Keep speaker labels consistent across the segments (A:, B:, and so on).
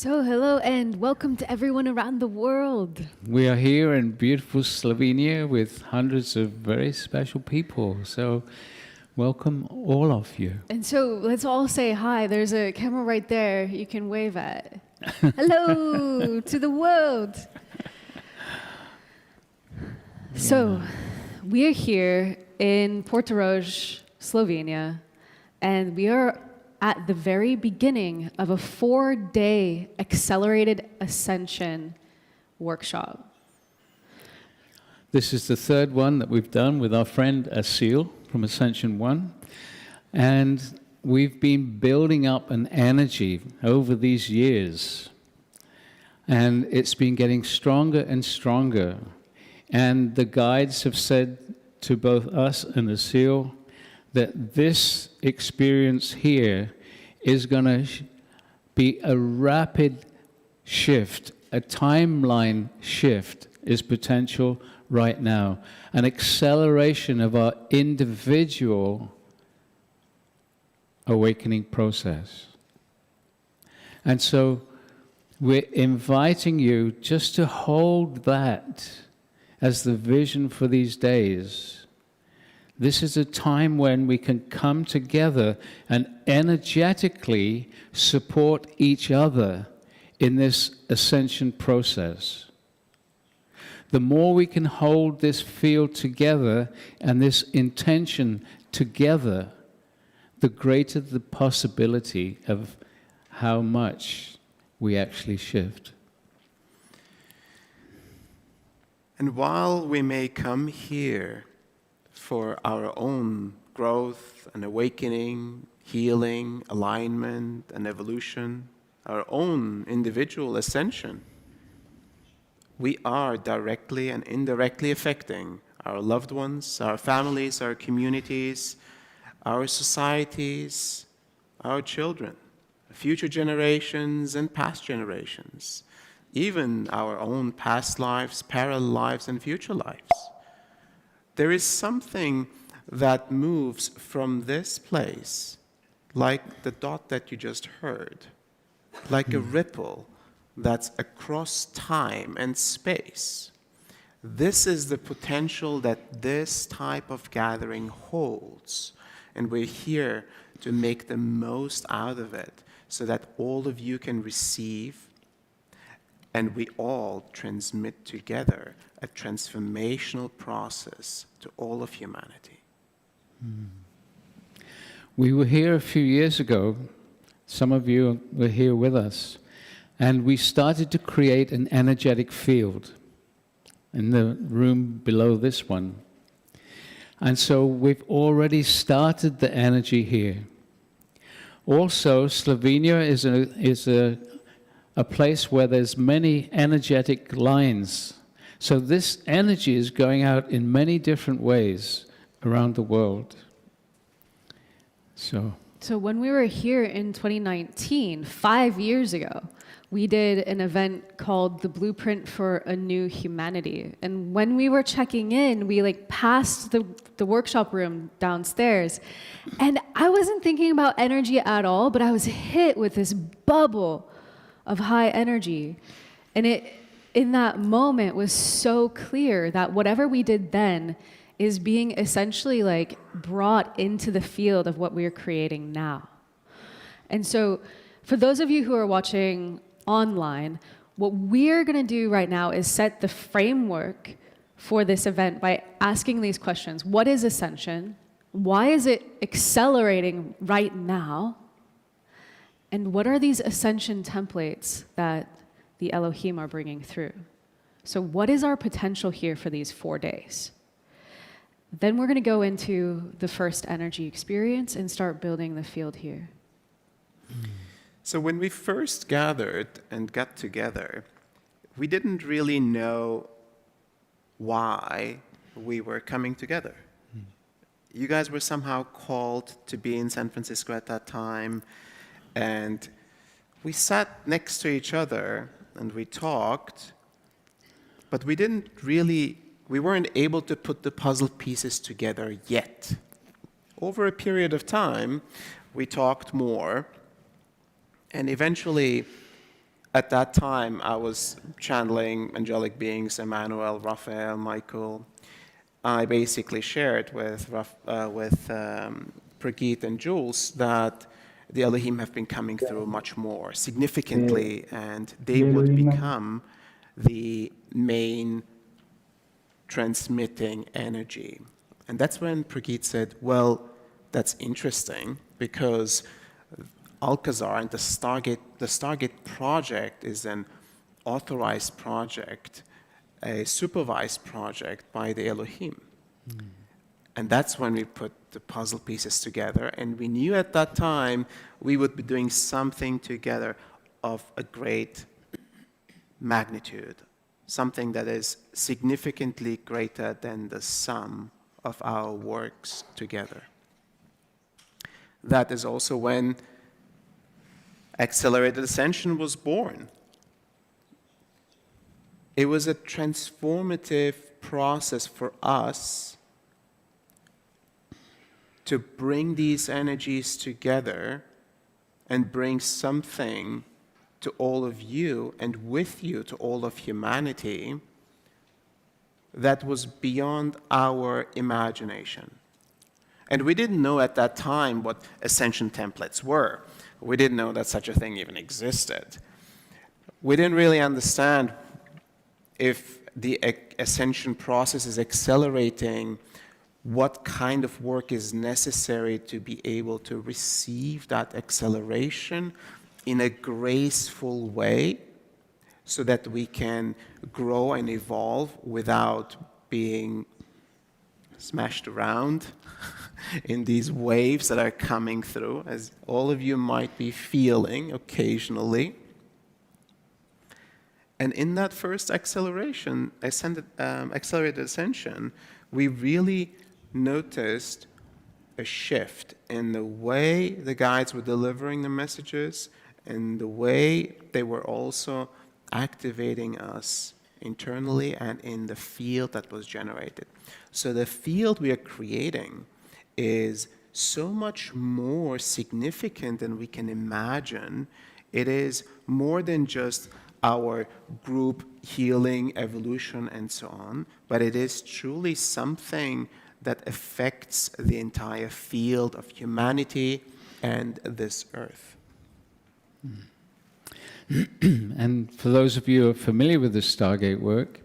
A: So hello and welcome to everyone around the world.
B: We are here in beautiful Slovenia with hundreds of very special people. So welcome all of you.
A: And so let's all say hi. There's a camera right there you can wave at. Hello to the world. So we're here in Portorož, Slovenia, and we are at the very beginning of a 4-day Accelerated Ascension workshop.
B: This is the third one that we've done with our friend Asil from Ascension One. And we've been building up an energy over these years. And it's been getting stronger and stronger. And the guides have said to both us and Asil that this experience here is going to be a rapid shift, a timeline shift is potential right now, an acceleration of our individual awakening process. And so we're inviting you just to hold that as the vision for these days. This is a time when we can come together and energetically support each other in this ascension process. The more we can hold this field together and this intention together, the greater the possibility of how much we actually shift.
C: And while we may come here for our own growth and awakening, healing, alignment and evolution, our own individual ascension, we are directly and indirectly affecting our loved ones, our families, our communities, our societies, our children, future generations and past generations, even our own past lives, parallel lives and future lives. There is something that moves from this place, like the dot that you just heard, like a ripple that's across time and space. This is the potential that this type of gathering holds, and we're here to make the most out of it so that all of you can receive and we all transmit together a transformational process to all of humanity.
B: We were here a few years ago. Some of you were here with us. And we started to create an energetic field in the room below this one. And so we've already started the energy here. Also, Slovenia is a place where there's many energetic lines. So this energy is going out in many different ways around the world. So
A: when we were here in 2019, 5 years ago, we did an event called The Blueprint for a New Humanity. And when we were checking in, we passed the workshop room downstairs. And I wasn't thinking about energy at all, but I was hit with this bubble of high energy. And it, in that moment, was so clear that whatever we did then is being essentially brought into the field of what we're creating now. And so for those of you who are watching online, what we're going to do right now is set the framework for this event by asking these questions. What is ascension? Why is it accelerating right now? And what are these ascension templates that the Elohim are bringing through? So what is our potential here for these 4 days? Then we're going to go into the first energy experience and start building the field here.
C: So when we first gathered and got together, we didn't really know why we were coming together. You guys were somehow called to be in San Francisco at that time, and we sat next to each other and we talked, but we weren't able to put the puzzle pieces together yet. Over a period of time, we talked more, and eventually At that time, I was channeling angelic beings, Emmanuel, Raphael, Michael. I basically shared with Prageet and Jules that the Elohim have been coming through much more significantly, and they would become the main transmitting energy. And that's when Prageet said, well, that's interesting, because Alcazar and the Stargate project is an authorized project, a supervised project by the Elohim. And that's when we put the puzzle pieces together, and we knew at that time we would be doing something together of a great magnitude, something that is significantly greater than the sum of our works together. That is also when Accelerated Ascension was born. It was a transformative process for us to bring these energies together and bring something to all of you and with you to all of humanity that was beyond our imagination. And we didn't know at that time what ascension templates were. We didn't know that such a thing even existed. We didn't really understand if the ascension process is accelerating, what kind of work is necessary to be able to receive that acceleration in a graceful way so that we can grow and evolve without being smashed around in these waves that are coming through, as all of you might be feeling occasionally. And in that first Accelerated Ascension, we really noticed a shift in the way the guides were delivering the messages and the way they were also activating us internally and in the field that was generated. So the field we are creating is so much more significant than we can imagine. It is more than just our group healing, evolution, and so on, but it is truly something that affects the entire field of humanity and this earth.
B: And for those of you who are familiar with the Stargate work,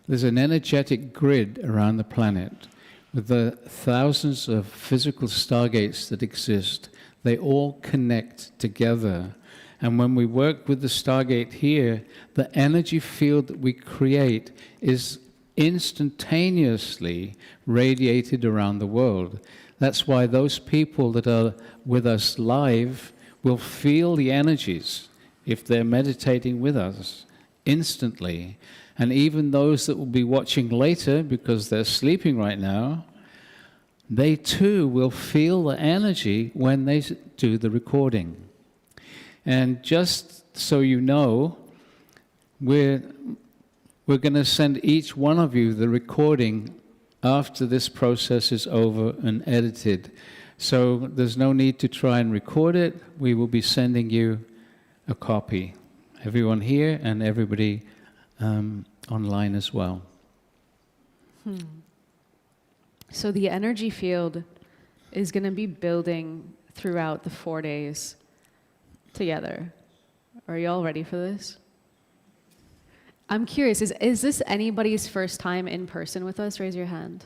B: there's an energetic grid around the planet with the thousands of physical Stargates that exist. They all connect together. And when we work with the Stargate here, the energy field that we create is instantaneously radiated around the world. That's why those people that are with us live will feel the energies if they're meditating with us instantly. And even those that will be watching later because they're sleeping right now, they too will feel the energy when they do the recording. And just so you know, we're going to send each one of you the recording after this process is over and edited. So there's no need to try and record it. We will be sending you a copy. Everyone here and everybody online as well.
A: So the energy field is going to be building throughout the 4 days together. Are you all ready for this? I'm curious, is this anybody's first time in person with us? Raise your hand.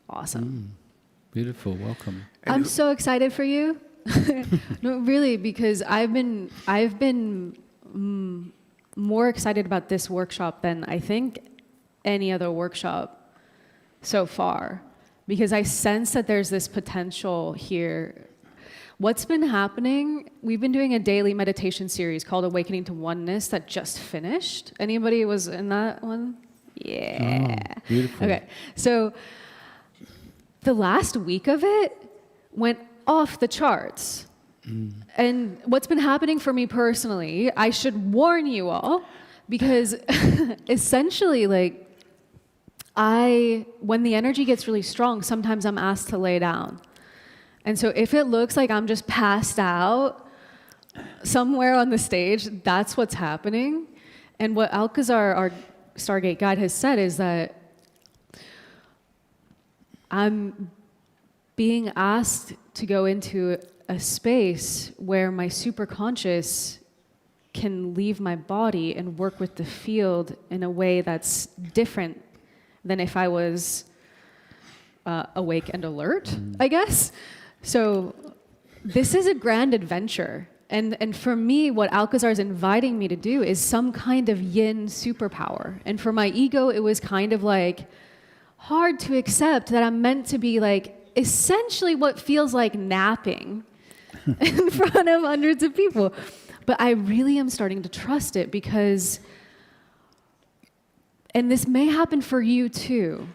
A: Awesome.
B: Beautiful, welcome.
A: I'm so excited for you. No, really, because I've been more excited about this workshop than I think any other workshop so far, because I sense that there's this potential here. What's been happening, we've been doing a daily meditation series called Awakening to Oneness that just finished. Anybody was in that one? Yeah.
B: Oh, beautiful.
A: Okay, so the last week of it went off the charts. And what's been happening for me personally, I should warn you all, because essentially, like, when the energy gets really strong, sometimes I'm asked to lay down. And so if it looks like I'm just passed out, somewhere on the stage, that's what's happening. And what Alcazar, our Stargate guide, has said is that I'm being asked to go into a space where my superconscious can leave my body and work with the field in a way that's different than if I was awake and alert, I guess. So this is a grand adventure. And for me, what Alcazar is inviting me to do is some kind of yin superpower. And for my ego, it was kind of like hard to accept that I'm meant to be like essentially what feels like napping in front of hundreds of people. But I really am starting to trust it because, and this may happen for you too,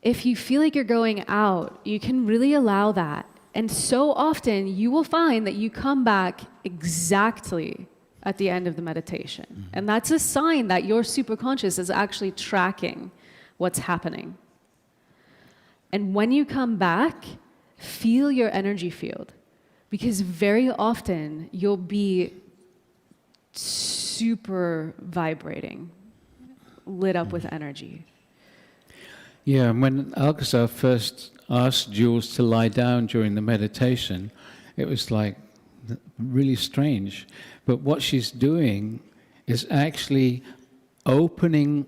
A: if you feel like you're going out, you can really allow that. And so often you will find that you come back exactly at the end of the meditation. Mm-hmm. And that's a sign that your superconscious is actually tracking what's happening. And when you come back, feel your energy field. Because very often you'll be super vibrating, lit up with energy.
B: Yeah, and when Alcazar first asked Jules to lie down during the meditation, it was like really strange. But what she's doing is actually opening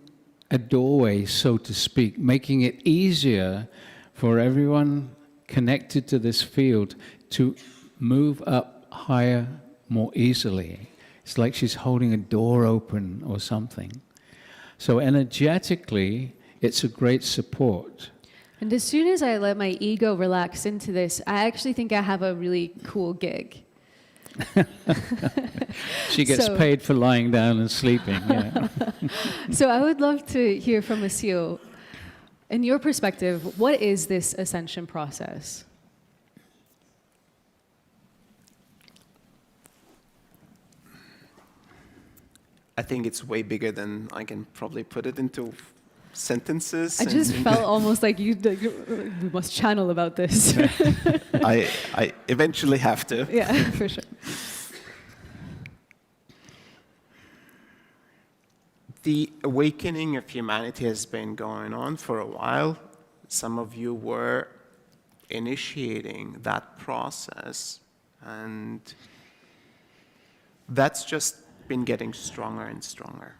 B: a doorway, so to speak, making it easier for everyone connected to this field to move up higher more easily. It's like she's holding a door open or something. So energetically, it's a great support.
A: And as soon as I let my ego relax into this, I actually think I have a really cool gig.
B: She gets paid for lying down and sleeping. Yeah.
A: So I would love to hear from Asil. In your perspective, what is this ascension process?
C: I think it's way bigger than I can probably put it into sentences.
A: I just felt almost like we must channel about this.
C: I eventually have to.
A: Yeah, for sure.
C: The awakening of humanity has been going on for a while. Some of you were initiating that process, and that's just been getting stronger and stronger.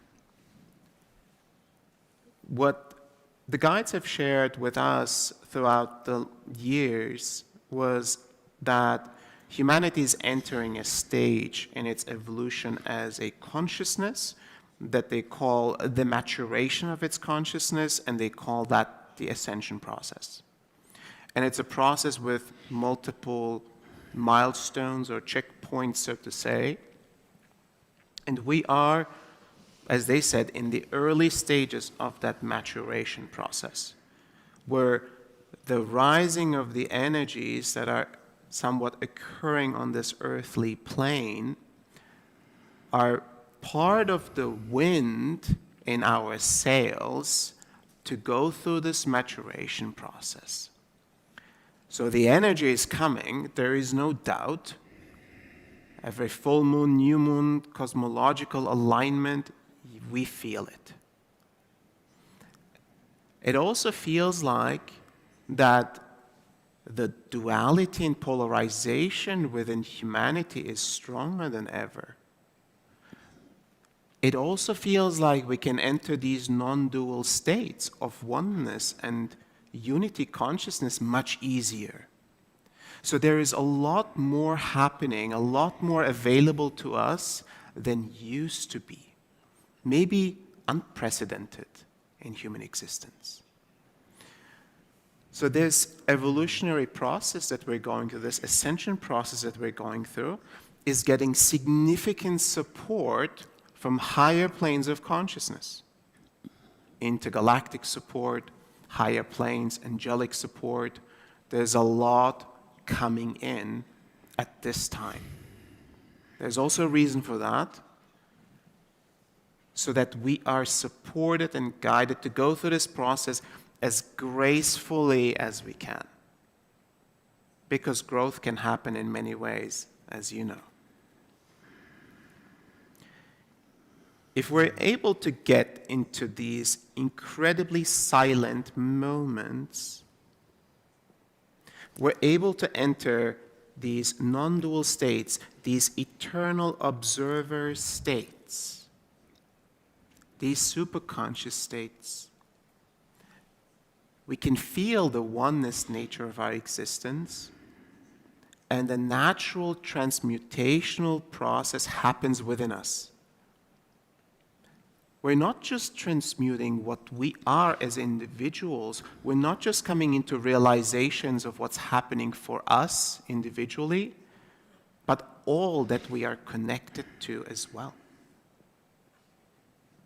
C: What the guides have shared with us throughout the years was that humanity is entering a stage in its evolution as a consciousness that they call the maturation of its consciousness, and they call that the ascension process. And it's a process with multiple milestones or checkpoints, so to say. And we are, as they said, in the early stages of that maturation process, where the rising of the energies that are somewhat occurring on this earthly plane are part of the wind in our sails to go through this maturation process. So the energy is coming, there is no doubt. Every full moon, new moon, cosmological alignment, we feel it. It also feels like that the duality and polarization within humanity is stronger than ever. It also feels like we can enter these non-dual states of oneness and unity consciousness much easier. So there is a lot more happening, a lot more available to us than used to be. Maybe unprecedented in human existence. So this evolutionary process that we're going through, this ascension process that we're going through, is getting significant support from higher planes of consciousness. Intergalactic support, higher planes, angelic support. There's a lot coming in at this time. There's also a reason for that, so that we are supported and guided to go through this process as gracefully as we can. Because growth can happen in many ways, as you know. if we're able to get into these incredibly silent moments, we're able to enter these non-dual states, these eternal observer states, these superconscious states. We can feel the oneness nature of our existence, and the natural transmutational process happens within us. We're not just transmuting what we are as individuals. We're not just coming into realizations of what's happening for us individually, but all that we are connected to as well.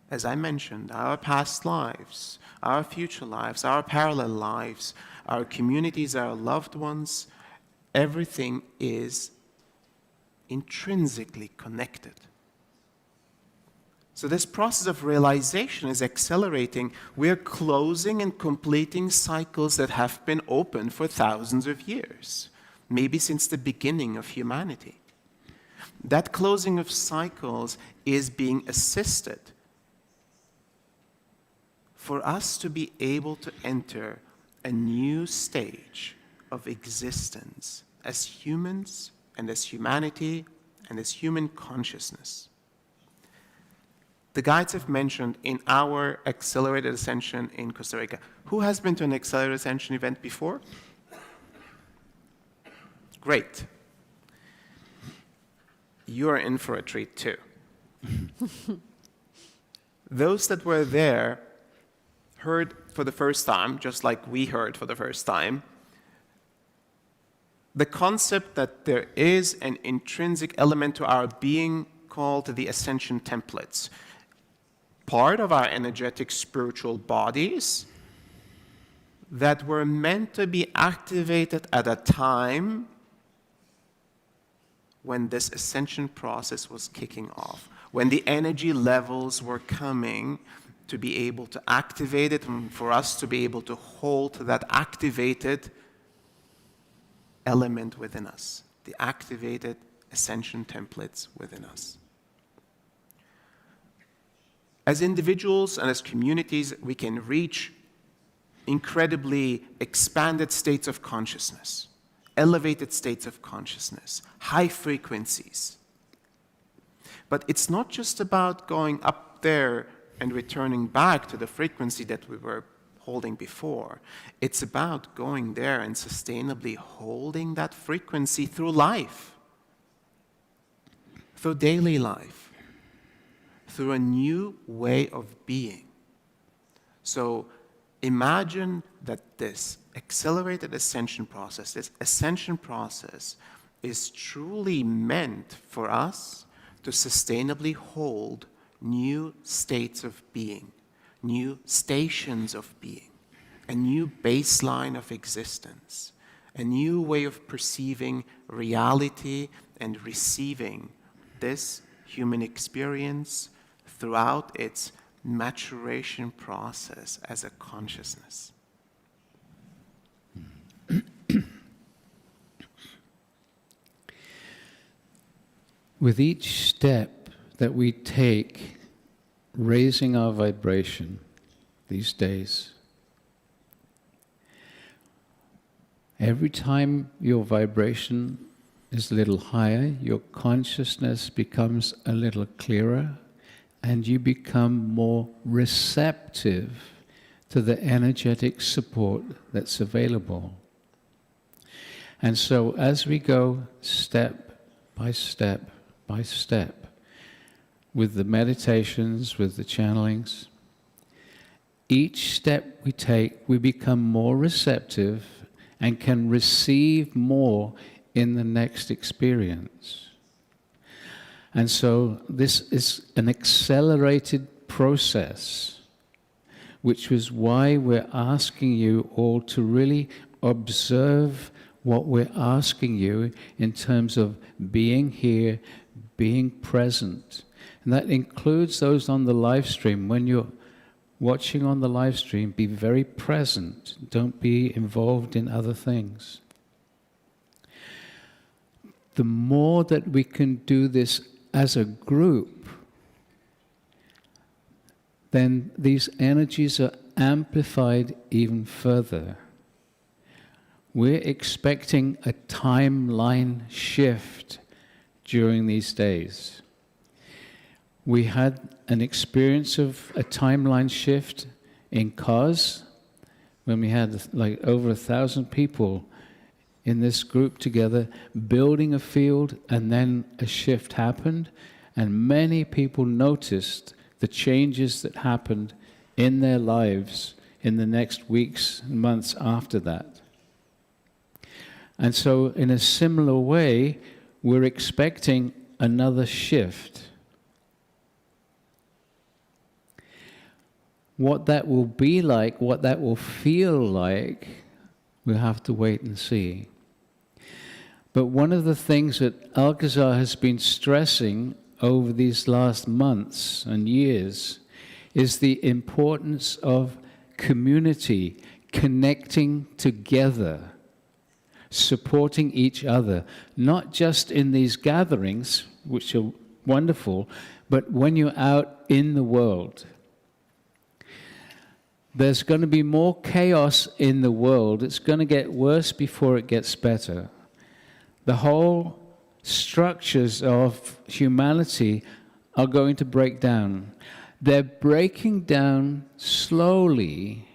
C: As I mentioned, our past lives, our future lives, our parallel lives, our communities, our loved ones, everything is intrinsically connected. So this process of realization is accelerating. We're closing and completing cycles that have been open for thousands of years, maybe since the beginning of humanity. That closing of cycles is being assisted for us to be able to enter a new stage of existence as humans and as humanity and as human consciousness. The guides have mentioned in our Accelerated Ascension in Costa Rica. Who has been to an Accelerated Ascension event before? Great. You are in for a treat too. Those that were there heard for the first time, just like we heard for the first time, the concept that there is an intrinsic element to our being called the Ascension templates. Part of our energetic spiritual bodies that were meant to be activated at a time when this ascension process was kicking off, when the energy levels were coming to be able to activate it, and for us to be able to hold that activated element within us, the activated ascension templates within us. As individuals and as communities, we can reach incredibly expanded states of consciousness, elevated states of consciousness, high frequencies. But it's not just about going up there and returning back to the frequency that we were holding before. It's about going there and sustainably holding that frequency through life, through daily life, through a new way of being. So imagine that this accelerated ascension process, this ascension process, is truly meant for us to sustainably hold new states of being, new stations of being, a new baseline of existence, a new way of perceiving reality and receiving this human experience throughout its maturation process as a consciousness.
B: With each step that we take, raising our vibration these days, every time your vibration is a little higher, your consciousness becomes a little clearer, and you become more receptive to the energetic support that's available. And so as we go step by step by step, with the meditations, with the channelings, each step we take, we become more receptive and can receive more in the next experience. And so this is an accelerated process, which is why we're asking you all to really observe what we're asking you in terms of being here, being present. And that includes those on the live stream. When you're watching on the live stream, be very present. Don't be involved in other things. The more that we can do this as a group, then these energies are amplified even further. We're expecting a timeline shift during these days. We had an experience of a timeline shift in cars when we had like over 1,000 people in this group together building a field, and then a shift happened, and many people noticed the changes that happened in their lives in the next weeks and months after that. And so in a similar way, we're expecting another shift. What that will be like, what that will feel like, we'll have to wait and see. But one of the things that Alcazar has been stressing over these last months and years is the importance of community, connecting together, supporting each other, not just in these gatherings, which are wonderful, but when you're out in the world. There's going to be more chaos in the world. It's going to get worse before it gets better. The whole structures of humanity are going to break down. They're breaking down slowly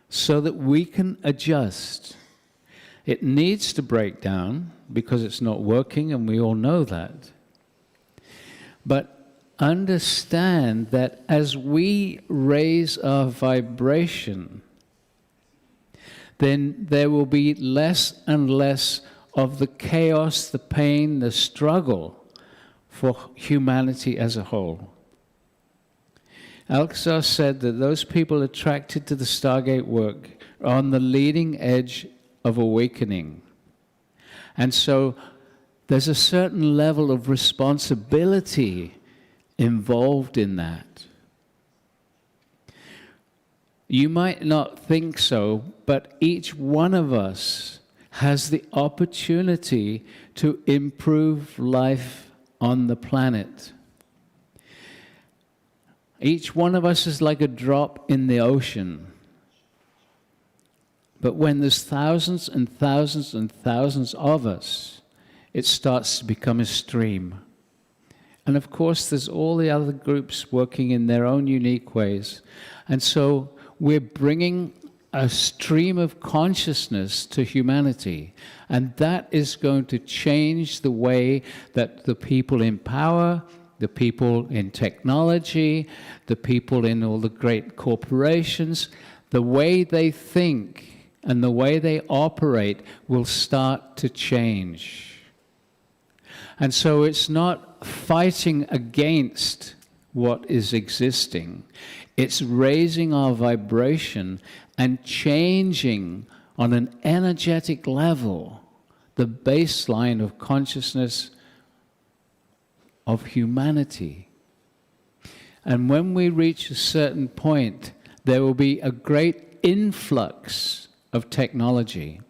B: so that we can adjust. It needs to break down because it's not working, and we all know that. But understand that as we raise our vibration, then there will be less and less of the chaos, the pain, the struggle for humanity as a whole. Alcazar said that those people attracted to the Stargate work are on the leading edge of awakening. And so there's a certain level of responsibility involved in that. You might not think so, but each one of us has the opportunity to improve life on the planet. Each one of us is like a drop in the ocean. But when there's thousands and thousands and thousands of us, it starts to become a stream. And of course, there's all the other groups working in their own unique ways. And so we're bringing a stream of consciousness to humanity. And that is going to change the way that the people in power, the people in technology, the people in all the great corporations, the way they think and the way they operate will start to change. And so it's not fighting against what is existing. It's raising our vibration and changing on an energetic level the baseline of consciousness of humanity. And when we reach a certain point, there will be a great influx of technology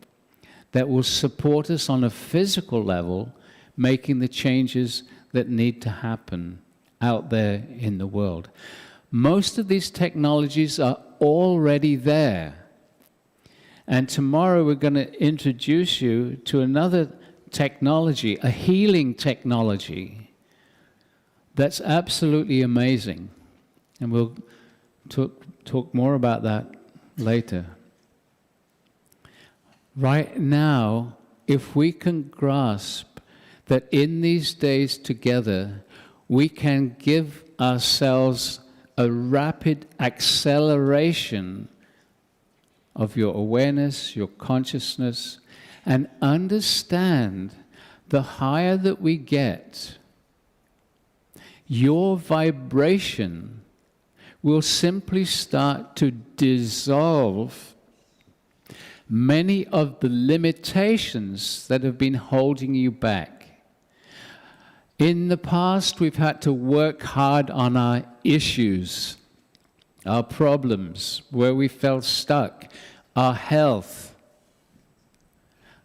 B: that will support us on a physical level, making the changes that need to happen out there in the world. Most of these technologies are already there. And tomorrow we're going to introduce you to another technology, a healing technology, that's absolutely amazing. And we'll talk more about that later. Right now, if we can grasp that in these days together, we can give ourselves a rapid acceleration of your awareness, your consciousness, and understand the higher that we get, your vibration will simply start to dissolve many of the limitations that have been holding you back. In the past, we've had to work hard on our issues, our problems, where we felt stuck, our health.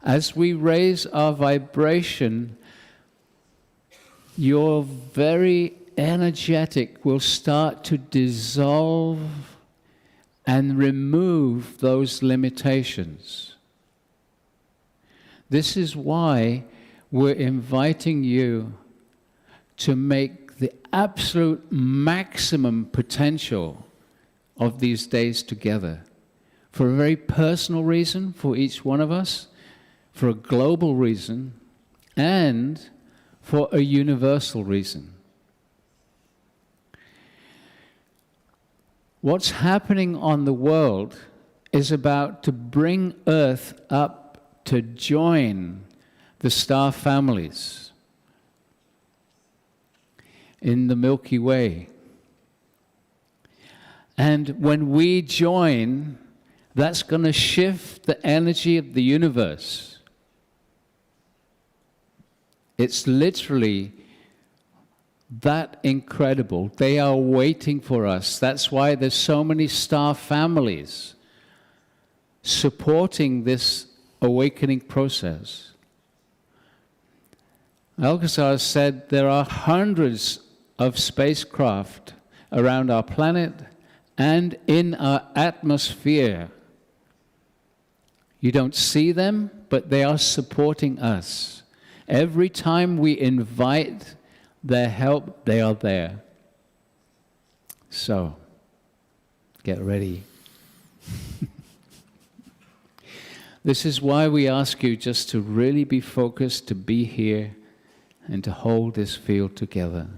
B: As we raise our vibration, your very energetic will start to dissolve and remove those limitations. This is why we're inviting you to make the absolute maximum potential of these days together, for a very personal reason for each one of us, for a global reason, and for a universal reason. What's happening on the world is about to bring Earth up to join the star families in the Milky Way. And when we join, that's going to shift the energy of the universe. It's literally that incredible. They are waiting for us. That's why there's so many star families supporting this awakening process. Alcazar said there are hundreds of spacecraft around our planet and in our atmosphere. You don't see them, but they are supporting us. Every time we invite their help, they are there. So, get ready. This is why we ask you just to really be focused, to be here, and to hold this field together.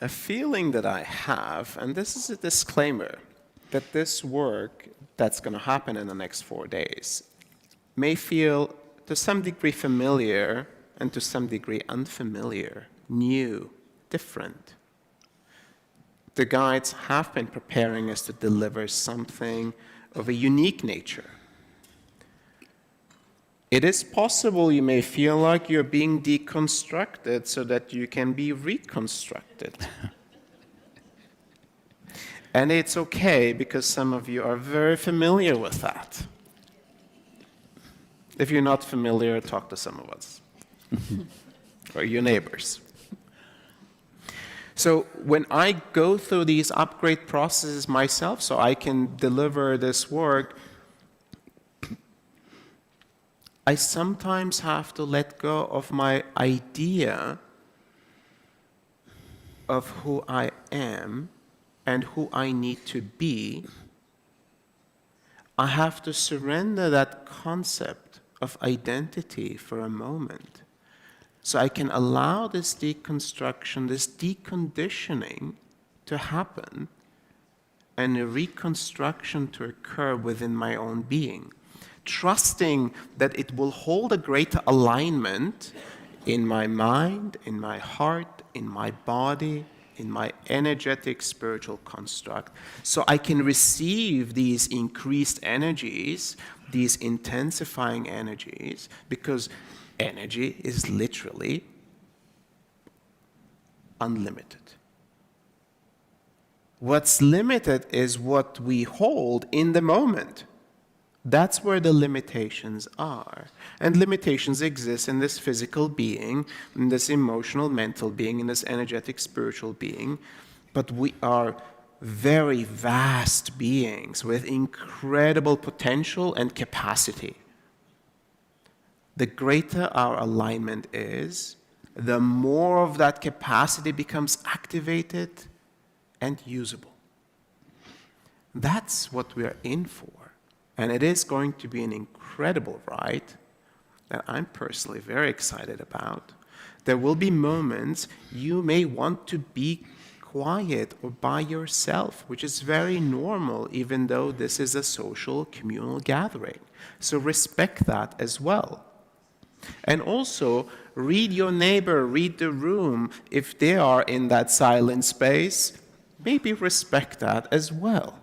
C: A feeling that I have, and this is a disclaimer, that this work that's going to happen in the next 4 days may feel to some degree familiar and to some degree unfamiliar, new, different. The guides have been preparing us to deliver something of a unique nature. It is possible you may feel like you're being deconstructed so that you can be reconstructed. And it's okay, because some of you are very familiar with that. If you're not familiar, talk to some of us, or your neighbors. So when I go through these upgrade processes myself, so I can deliver this work, I sometimes have to let go of my idea of who I am and who I need to be. I have to surrender that concept of identity for a moment, so I can allow this deconstruction, this deconditioning to happen, and a reconstruction to occur within my own being, trusting that it will hold a greater alignment in my mind, in my heart, in my body, in my energetic spiritual construct, so I can receive these increased energies, these intensifying energies, because energy is literally unlimited. What's limited is what we hold in the moment. That's where the limitations are. And limitations exist in this physical being, in this emotional, mental being, in this energetic, spiritual being. But we are very vast beings with incredible potential and capacity. The greater our alignment is, the more of that capacity becomes activated and usable. That's what we are in for. And it is going to be an incredible ride that I'm personally very excited about. There will be moments you may want to be quiet or by yourself, which is very normal, even though this is a social, communal gathering. So respect that as well. And also, read your neighbor, read the room. If they are in that silent space, maybe respect that as well.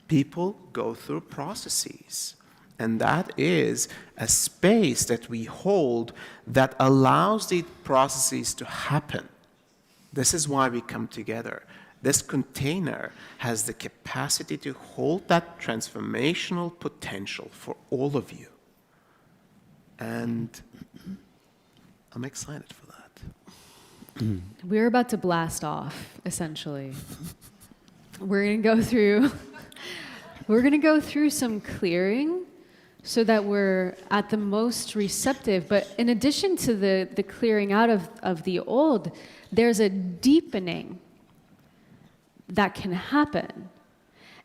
C: People go through processes, and that is a space that we hold that allows the processes to happen. This is why we come together. This container has the capacity to hold that transformational potential for all of you. And I'm excited for that.
A: we're about to blast off, essentially. We're going to go through some clearing so that we're at the most receptive. But in addition to the clearing out of the old, there's a deepening that can happen.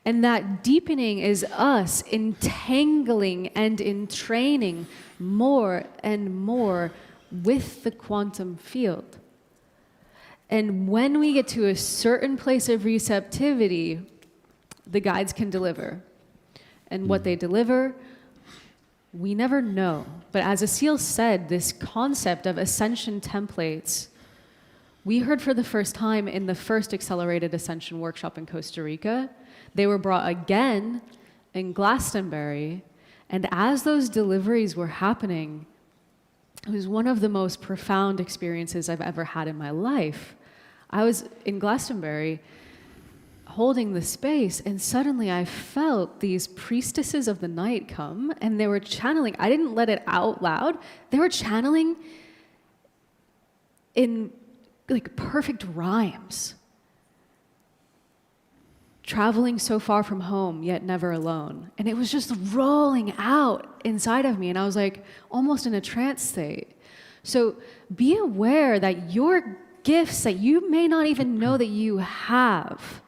A: And that deepening is us entangling and entraining more and more with the quantum field. And when we get to a certain place of receptivity, the guides can deliver. And what they deliver, we never know. But as Asil said, this concept of ascension templates, we heard for the first time in the first Accelerated Ascension workshop in Costa Rica. They were brought again in Glastonbury. And as those deliveries were happening, it was one of the most profound experiences I've ever had in my life. I was in Glastonbury holding the space, and suddenly I felt these priestesses of the night come, and they were channeling. I didn't let it out loud. They were channeling in like perfect rhymes. Traveling so far from home, yet never alone. And it was just rolling out inside of me, and I was like almost in a trance state. So be aware that your gifts that you may not even know that you have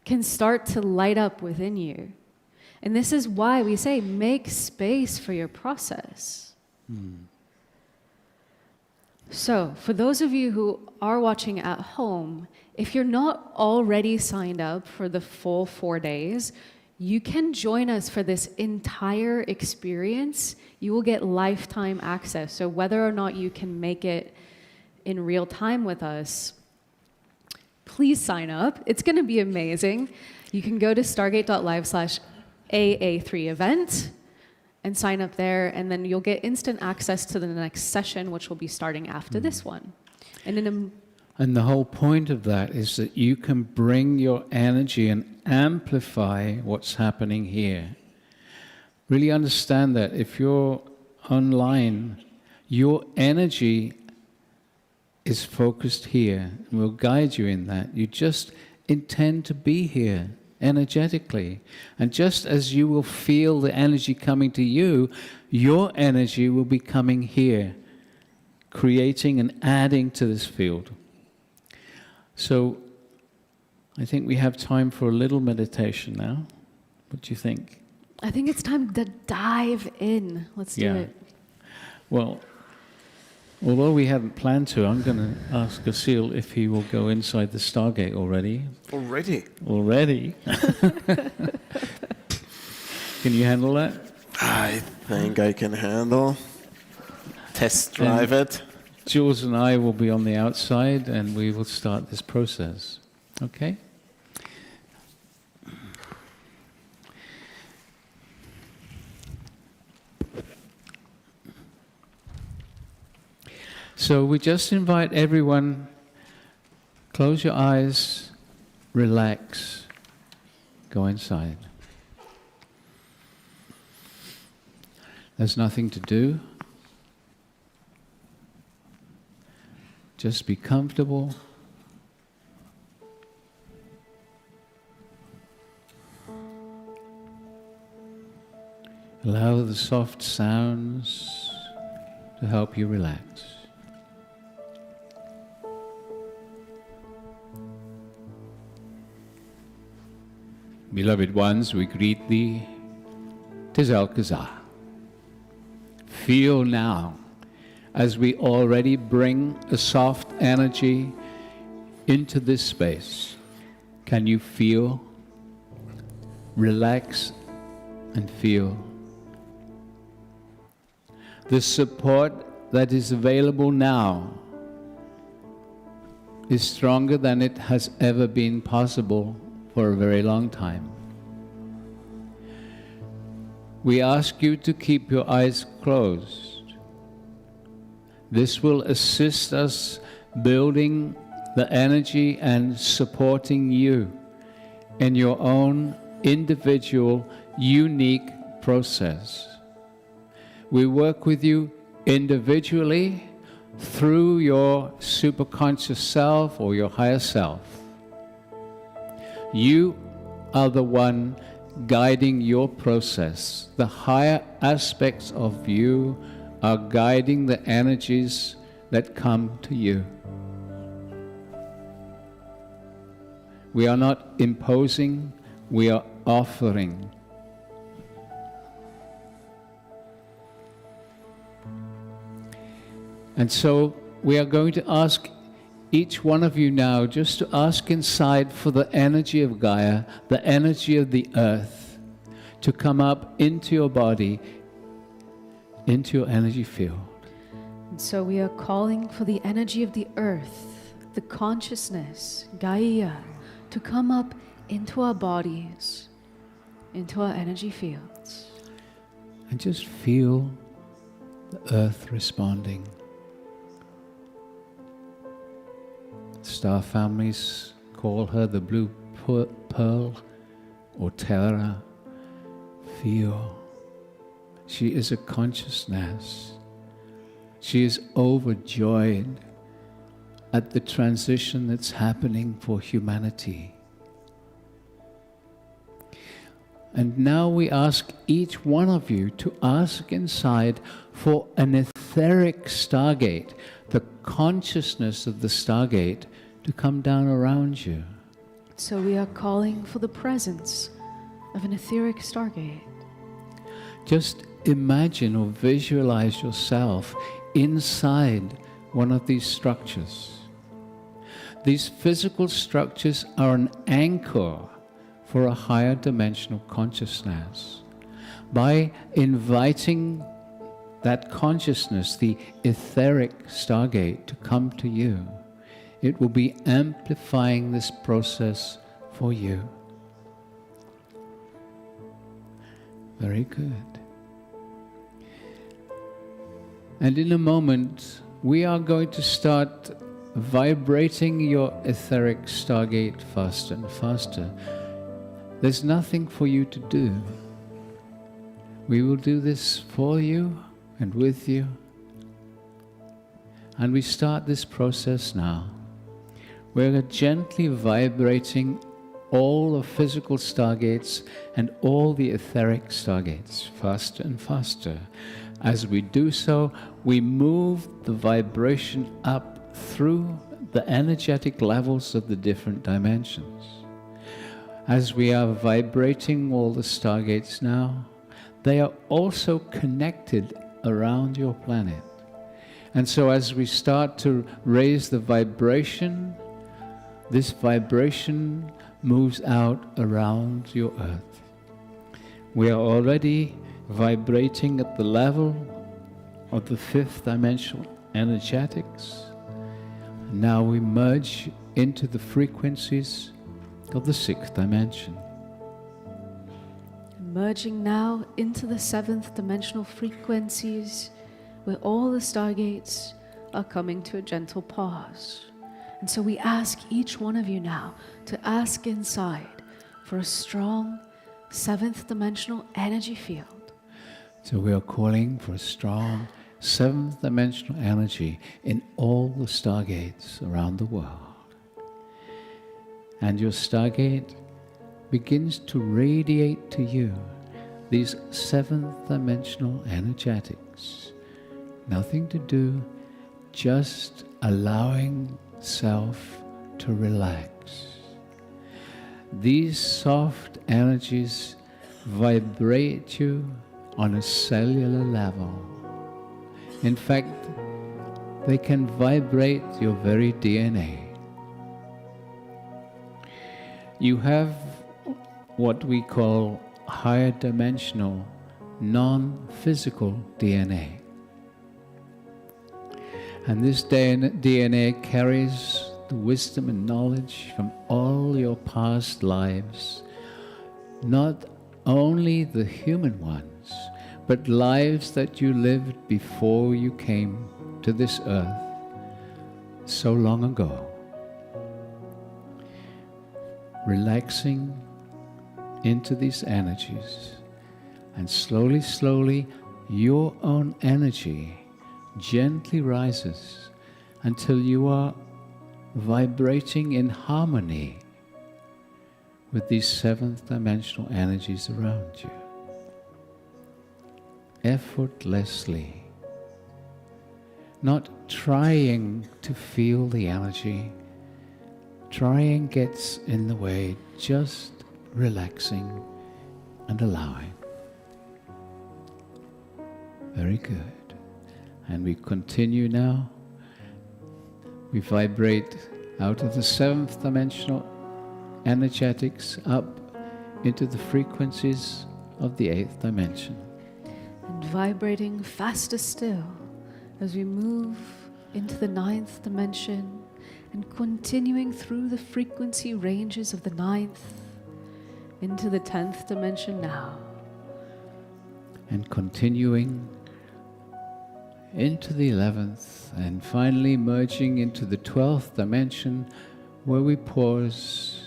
A: can start to light up within you. And this is why we say make space for your process. So for those of you who are watching at home, if you're not already signed up for the full 4 days, you can join us for this entire experience. You will get lifetime access. So whether or not you can make it in real time with us, please sign up. It's going to be amazing. You can go to stargate.live/AA3event and sign up there, and then you'll get instant access to the next session, which will be starting after this one. And
B: the whole point of that is that you can bring your energy and amplify what's happening here. Really understand that if you're online, your energy is focused here, and we'll guide you in that. You just intend to be here energetically. And just as you will feel the energy coming to you, your energy will be coming here, creating and adding to this field. So I think we have time for a little meditation now. What do you think?
A: I think it's time to dive in. Let's do it.
B: Well, although we hadn't planned to, I'm going to ask Asil if he will go inside the Stargate already. Already? Can you handle that?
C: I think I can handle. Test drive it.
B: Jules and I will be on the outside, and we will start this process. Okay? So we just invite everyone, close your eyes, relax, go inside. There's nothing to do. Just be comfortable. Allow the soft sounds to help you relax. Beloved ones, we greet thee. 'Tis Alcazar. Feel now, as we already bring a soft energy into this space. Can you feel? Relax and feel. The support that is available now is stronger than it has ever been possible for a very long time. We ask you to keep your eyes closed. This will assist us building the energy and supporting you in your own individual, unique process. We work with you individually through your superconscious self or your higher self. You are the one guiding your process. The higher aspects of you are guiding the energies that come to you. We are not imposing, we are offering. And so we are going to ask each one of you now just to ask inside for the energy of Gaia, the energy of the earth, to come up into your body, into your energy field.
A: And so we are calling for the energy of the earth, the consciousness, Gaia, to come up into our bodies, into our energy fields.
B: And just feel the earth responding. Star families call her the blue pearl or Terra. Feel. She is a consciousness. She is overjoyed at the transition that's happening for humanity. And now we ask each one of you to ask inside for an etheric stargate, the consciousness of the stargate, to come down around you.
A: So we are calling for the presence of an etheric stargate.
B: Just imagine or visualize yourself inside one of these structures. These physical structures are an anchor for a higher dimensional consciousness. By inviting that consciousness, the etheric stargate, to come to you, it will be amplifying this process for you. Very good. And in a moment, we are going to start vibrating your etheric stargate faster and faster. There's nothing for you to do. We will do this for you and with you. And we start this process now. We're gently vibrating all the physical stargates and all the etheric stargates faster and faster. As we do so, we move the vibration up through the energetic levels of the different dimensions. As we are vibrating all the stargates now, they are also connected around your planet. And so as we start to raise the vibration, this vibration moves out around your earth. We are already vibrating at the level of the fifth dimensional energetics. Now we merge into the frequencies of the sixth dimension.
A: Merging now into the seventh dimensional frequencies, where all the stargates are coming to a gentle pause. And so we ask each one of you now to ask inside for a strong seventh dimensional energy field.
B: So we are calling for a strong seventh dimensional energy in all the stargates around the world. And your stargate begins to radiate to you these seventh dimensional energetics. Nothing to do, just allowing self to relax. These soft energies vibrate you on a cellular level. In fact, they can vibrate your very DNA. You have what we call higher dimensional, non-physical DNA. And this DNA carries the wisdom and knowledge from all your past lives, not only the human ones, but lives that you lived before you came to this earth so long ago. Relaxing into these energies, and slowly, slowly, your own energy gently rises until you are vibrating in harmony with these seventh dimensional energies around you. Effortlessly. Not trying to feel the energy. Trying gets in the way, just relaxing and allowing. Very good. And we continue now. We vibrate out of the seventh dimensional energetics up into the frequencies of the eighth dimension.
A: And vibrating faster still as we move into the ninth dimension and continuing through the frequency ranges of the ninth into the 10th dimension now.
B: And continuing into the 11th and finally merging into the 12th dimension, where we pause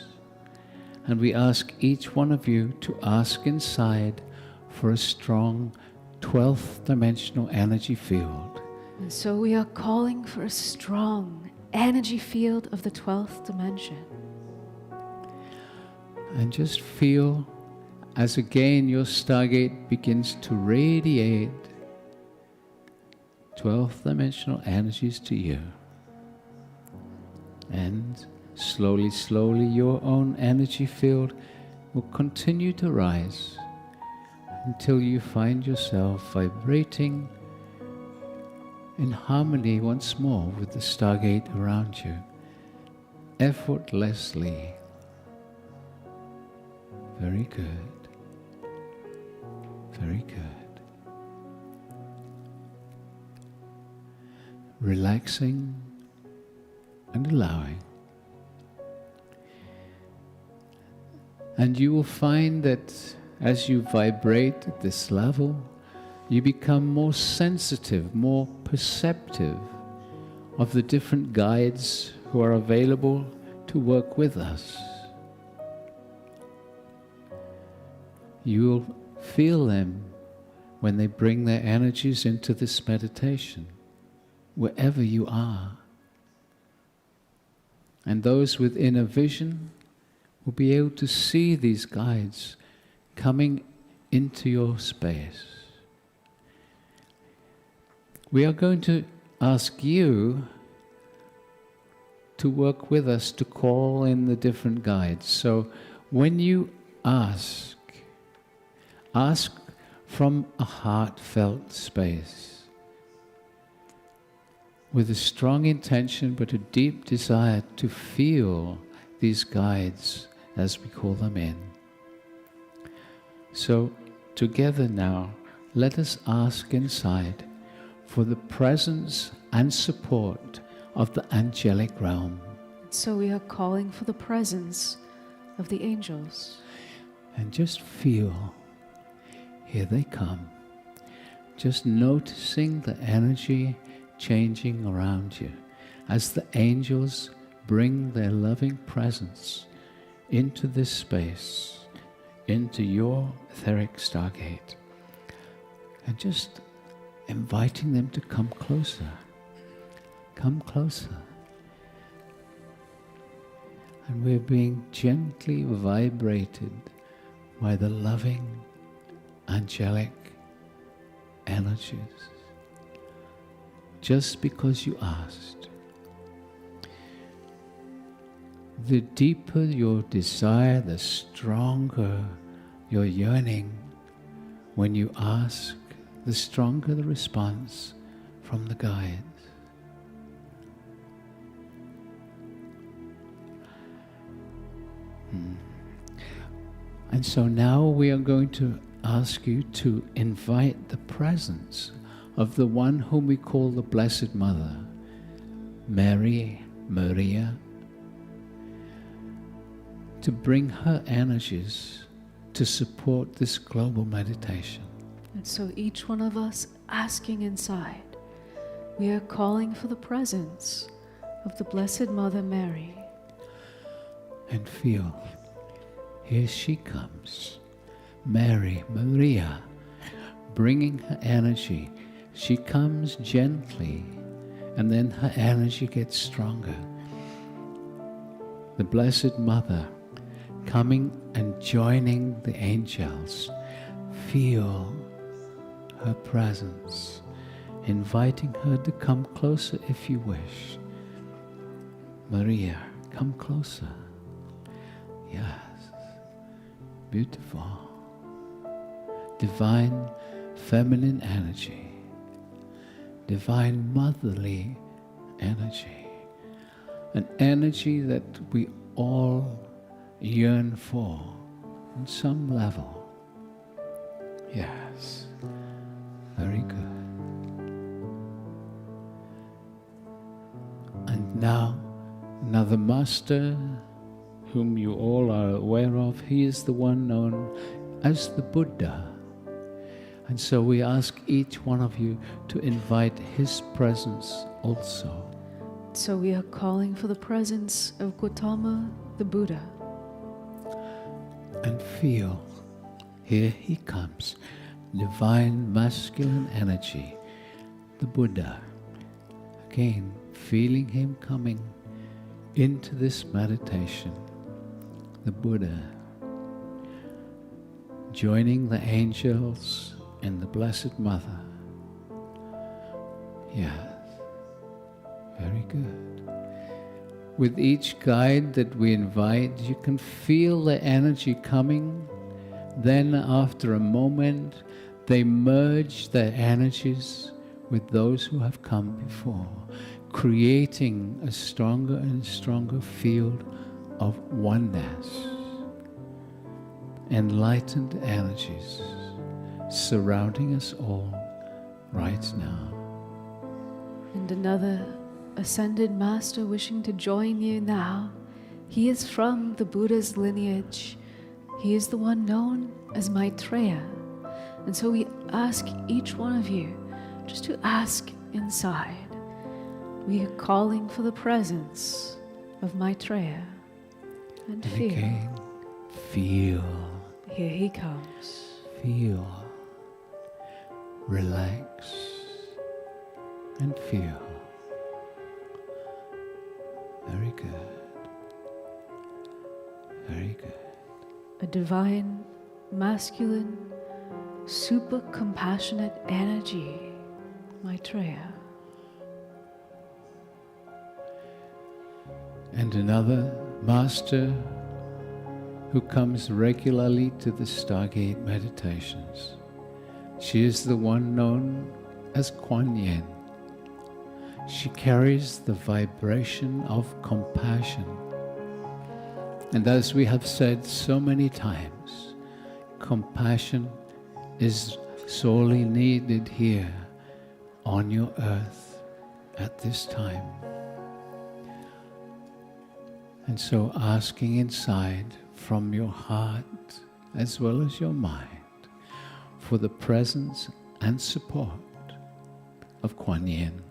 B: and we ask each one of you to ask inside for a strong 12th dimensional energy field.
A: And so we are calling for a strong energy field of the 12th dimension.
B: And just feel as again your Stargate begins to radiate 12th dimensional energies to you. And slowly, slowly your own energy field will continue to rise until you find yourself vibrating in harmony once more with the Stargate around you, effortlessly. Very good. Very good. Relaxing and allowing. And you will find that as you vibrate at this level, you become more sensitive, more perceptive of the different guides who are available to work with us. You will feel them when they bring their energies into this meditation, wherever you are. And those with inner vision will be able to see these guides coming into your space. We are going to ask you to work with us to call in the different guides. So when you ask from a heartfelt space, with a strong intention but a deep desire to feel these guides as we call them in. So together now, let us ask inside for the presence and support of the angelic realm.
A: So we are calling for the presence of the angels.
B: And just feel, here they come. Just noticing the energy changing around you as the angels bring their loving presence into this space, into your etheric Stargate, and just inviting them to come closer. Come closer. And we're being gently vibrated by the loving, angelic energies. Just because you asked. The deeper your desire, the stronger your yearning. When you ask, the stronger the response from the guides. And so now we are going to ask you to invite the presence of the one whom we call the Blessed Mother, Mary, Maria, to bring her energies to support this global meditation.
A: And so each one of us asking inside, we are calling for the presence of the Blessed Mother Mary.
B: And feel, here she comes, Mary, Maria, bringing her energy She comes gently, and then her energy gets stronger. The Blessed Mother coming and joining the angels. Feel her presence, inviting her to come closer if you wish. Maria, come closer. Yes, beautiful. Divine feminine energy, divine motherly energy, an energy that we all yearn for on some level. Yes, very good. And now, another master whom you all are aware of, he is the one known as the Buddha. And so we ask each one of you to invite his presence also.
A: So we are calling for the presence of Gautama, the Buddha.
B: And feel, here he comes, divine masculine energy, the Buddha. Again, feeling him coming into this meditation, the Buddha, joining the angels and the Blessed Mother. Yes, very good. With each guide that we invite, you can feel the energy coming. Then after a moment, they merge their energies with those who have come before, creating a stronger and stronger field of oneness. Enlightened energies surrounding us all right now.
A: And another ascended master wishing to join you now. He is from the Buddha's lineage. He is the one known as Maitreya. And so we ask each one of you just to ask inside. We are calling for the presence of Maitreya. And feel.
B: Again, feel.
A: Here he comes.
B: Feel. Relax. And feel. Very good. Very good.
A: A divine, masculine, super compassionate energy, Maitreya.
B: And another master who comes regularly to the Stargate meditations. She is the one known as Kuan Yin. She carries the vibration of compassion. And as we have said so many times, compassion is sorely needed here on your earth at this time. And so asking inside from your heart as well as your mind for the presence and support of Kuan Yin.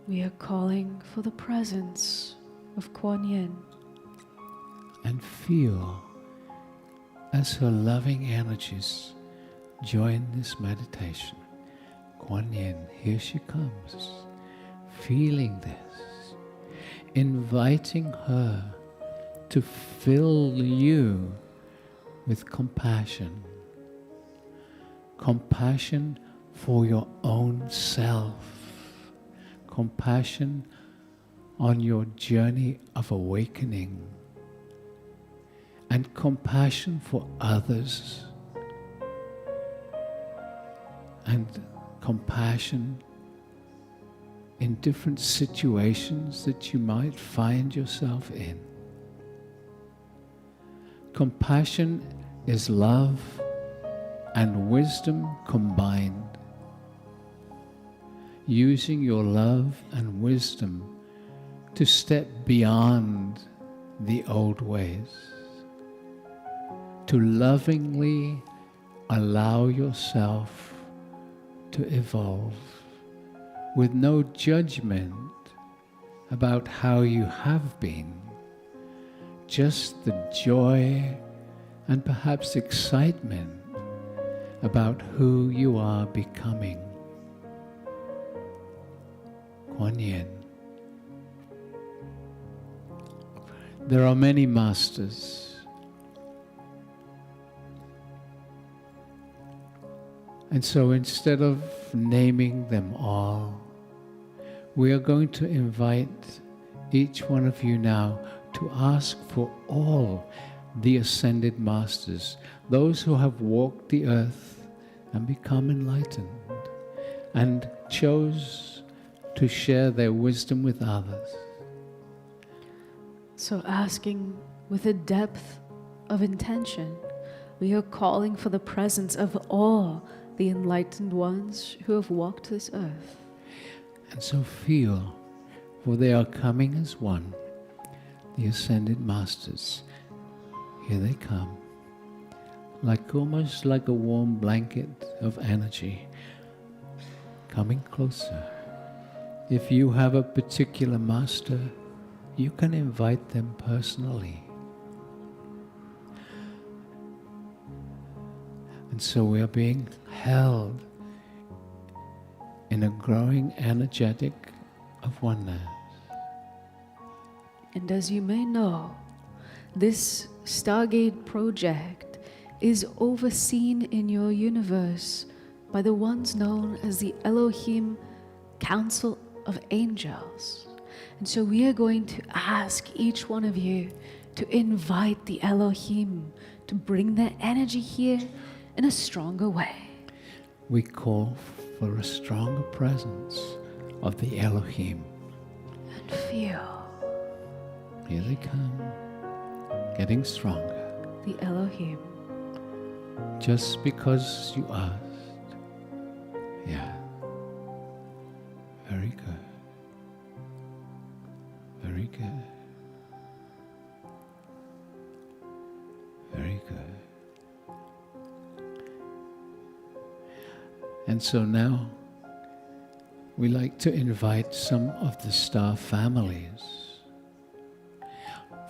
A: We are calling for the presence of Kuan Yin.
B: And feel as her loving energies join this meditation. Kuan Yin, here she comes, feeling this, inviting her to fill you with compassion. Compassion for your own self. Compassion on your journey of awakening. And compassion for others. And compassion in different situations that you might find yourself in. Compassion is love and wisdom combined. Using your love and wisdom to step beyond the old ways. To lovingly allow yourself to evolve with no judgment about how you have been. Just the joy and perhaps excitement about who you are becoming. Kuan Yin. There are many masters. And so instead of naming them all, we are going to invite each one of you now to ask for all the ascended masters, those who have walked the earth and become enlightened and chose to share their wisdom with others.
A: So asking with a depth of intention, we are calling for the presence of all the enlightened ones who have walked this earth.
B: And so feel, for they are coming as one, the ascended masters. Here they come, almost like a warm blanket of energy, coming closer. If you have a particular master, you can invite them personally. And so we are being held in a growing energetic of oneness.
A: And as you may know, this Stargate project is overseen in your universe by the ones known as the Elohim Council of Angels. And so we are going to ask each one of you to invite the Elohim to bring their energy here in a stronger way.
B: We call for a stronger presence of the Elohim.
A: And feel
B: Here they come, getting stronger,
A: the Elohim.
B: just because you asked. Yeah. Very good. Very good. Very good. And so now, we like to invite some of the star families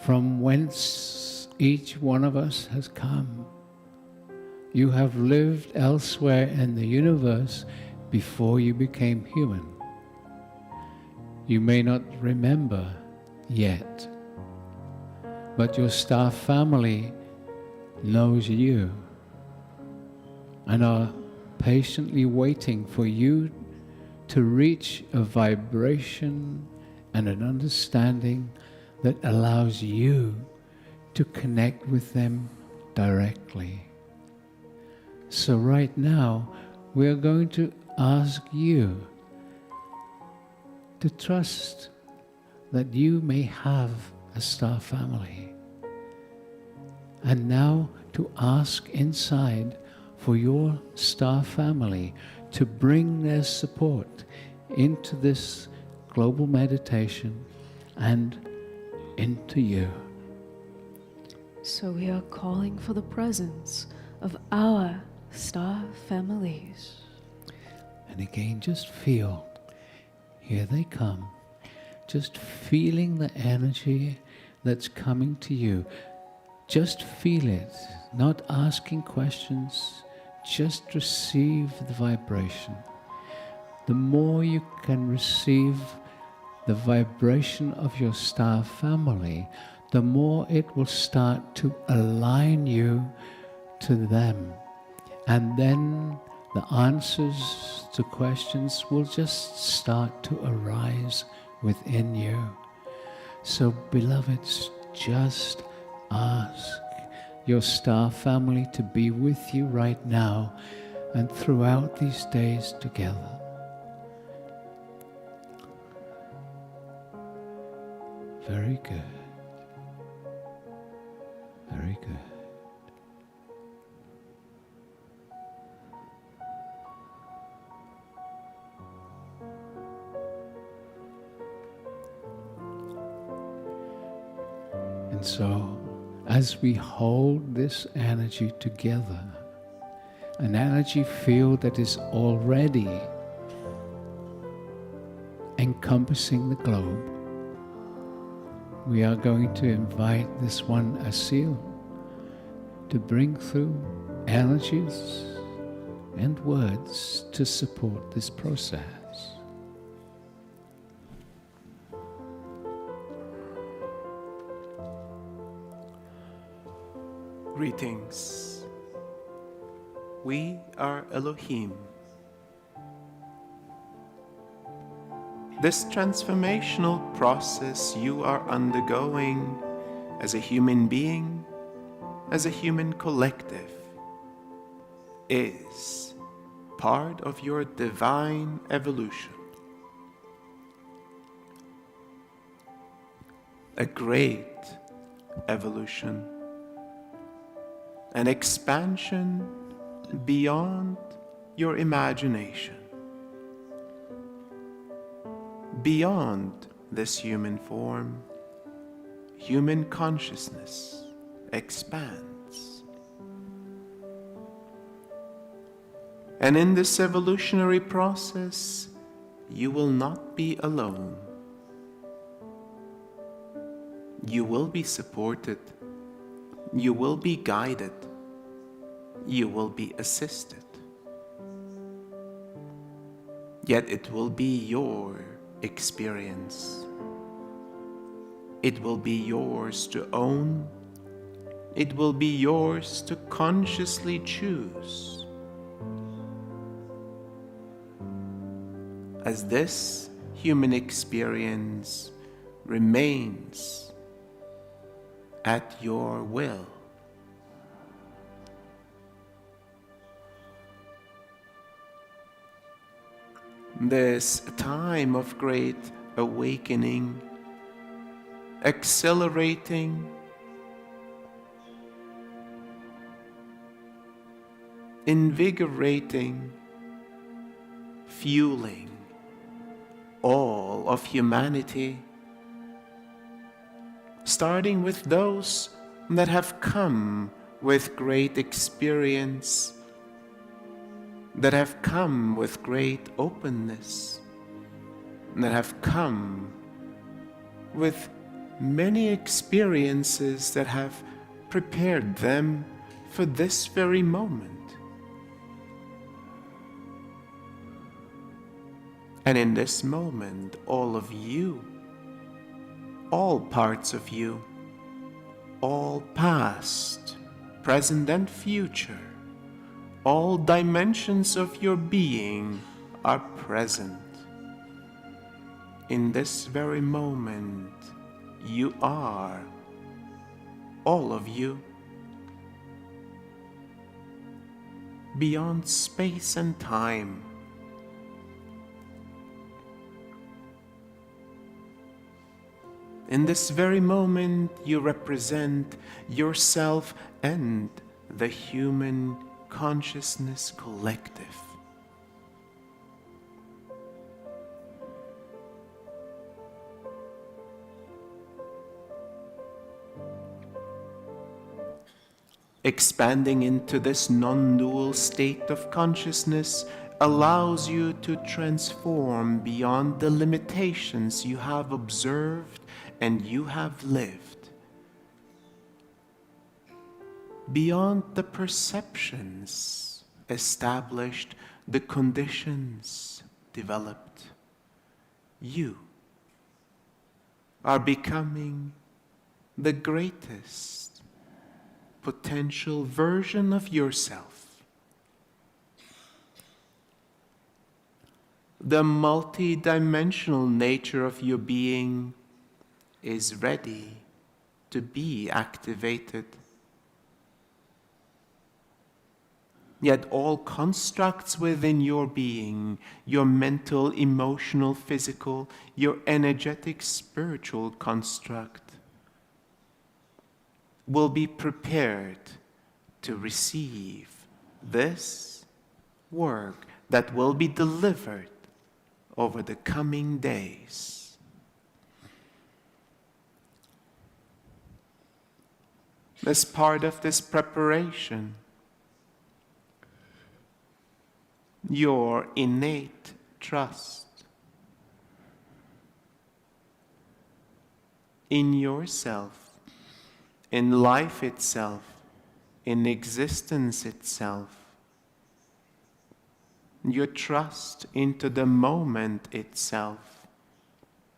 B: from whence each one of us has come. You have lived elsewhere in the universe before you became human. You may not remember yet, but your star family knows you and are patiently waiting for you to reach a vibration and an understanding that allows you to connect with them directly. So right now, we are going to ask you to trust that you may have a star family. And now to ask inside for your star family to bring their support into this global meditation and into you.
A: So we are calling for the presence of our star families.
B: And again, just feel, here they come, just feeling the energy that's coming to you. Just feel it, not asking questions, just receive the vibration. The more you can receive the vibration of your star family, the more it will start to align you to them. And then the answers to questions will just start to arise within you. So, beloveds, just ask your star family to be with you right now and throughout these days together. Very good. Very good. And so, as we hold this energy together, an energy field that is already encompassing the globe, we are going to invite this one Asil to bring through energies and words to support this process.
C: Greetings. We are Elohim. This transformational process you are undergoing as a human being, as a human collective, is part of your divine evolution. A great evolution, an expansion beyond your imagination. Beyond this human form, human consciousness expands. And in this evolutionary process, you will not be alone. You will be supported. You will be guided. You will be assisted. Yet it will be your experience. It will be yours to own. It will be yours to consciously choose. As this human experience remains at your will. This time of great awakening, accelerating, invigorating, fueling all of humanity, starting with those that have come with great experience, that have come with great openness, that have come with many experiences that have prepared them for this very moment. And in this moment, all of you, all parts of you, all past, present and future, all dimensions of your being are present. In this very moment, you are, all of you, beyond space and time. In this very moment, you represent yourself and the human consciousness collective. Expanding into this non-dual state of consciousness allows you to transform beyond the limitations you have observed and you have lived, beyond the perceptions established, the conditions developed. You are becoming the greatest potential version of yourself. The multi-dimensional nature of your being is ready to be activated. Yet all constructs within your being, your mental, emotional, physical, your energetic, spiritual construct, will be prepared to receive this work that will be delivered over the coming days. As part of this preparation, your innate trust in yourself, in life itself, in existence itself, your trust into the moment itself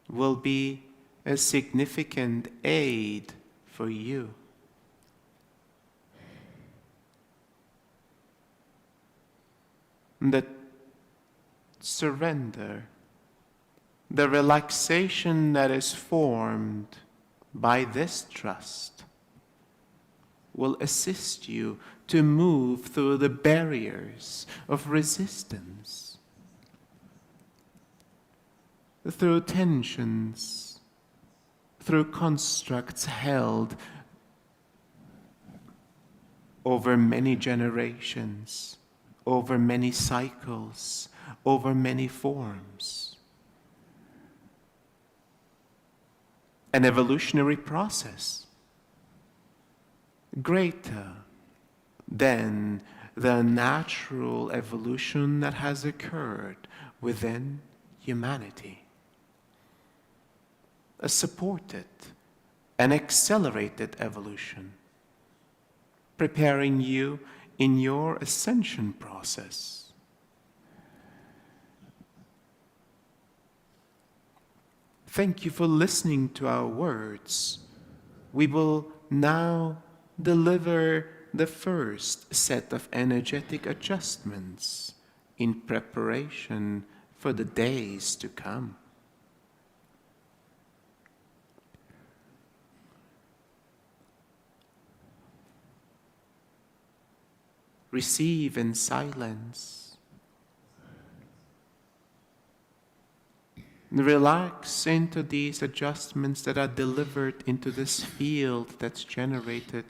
C: will be a significant aid for you. the surrender, the relaxation that is formed by this trust will assist you to move through the barriers of resistance, through tensions, through constructs held over many generations, over many cycles, over many forms. An evolutionary process greater than the natural evolution that has occurred within humanity. A supported and accelerated evolution, preparing you in your ascension process. Thank you for listening to our words. We will now deliver the first set of energetic adjustments in preparation for the days to come. Receive in silence. Relax into these adjustments that are delivered into this field that's generated.